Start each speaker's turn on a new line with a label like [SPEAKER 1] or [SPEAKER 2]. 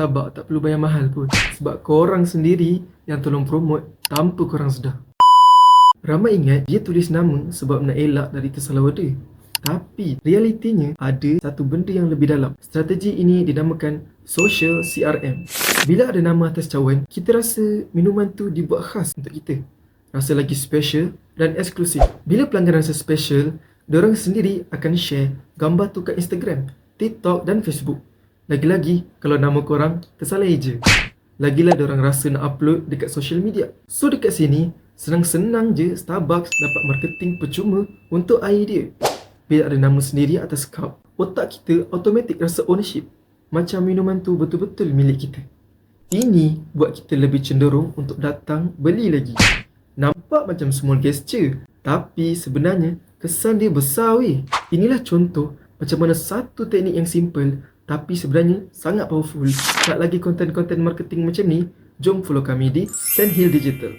[SPEAKER 1] Starbucks tak perlu bayar mahal pun, sebab korang sendiri yang tolong promote tanpa korang sedar. Ramai ingat dia tulis nama sebab nak elak dari tersalah order. Tapi realitinya ada satu benda yang lebih dalam. Strategi ini dinamakan social CRM. Bila ada nama atas cawan, kita rasa minuman tu dibuat khas untuk kita. Rasa lagi special dan eksklusif. Bila pelanggan rasa special, diorang sendiri akan share gambar tu kat Instagram, TikTok dan Facebook. Lagi-lagi kalau nama korang tersalah eja. Lagilah diorang rasa nak upload dekat social media. So dekat sini, senang-senang je Starbucks dapat marketing percuma untuk air dia. Bila ada nama sendiri atas cup, otak kita automatik rasa ownership. Macam minuman tu betul-betul milik kita. Ini buat kita lebih cenderung untuk datang beli lagi. Nampak macam small gesture, tapi sebenarnya kesan dia besar weh. Inilah contoh macam mana satu teknik yang simple tapi sebenarnya sangat powerful. Nak lagi konten-konten marketing macam ni? Jom follow kami di Sandhill Digital.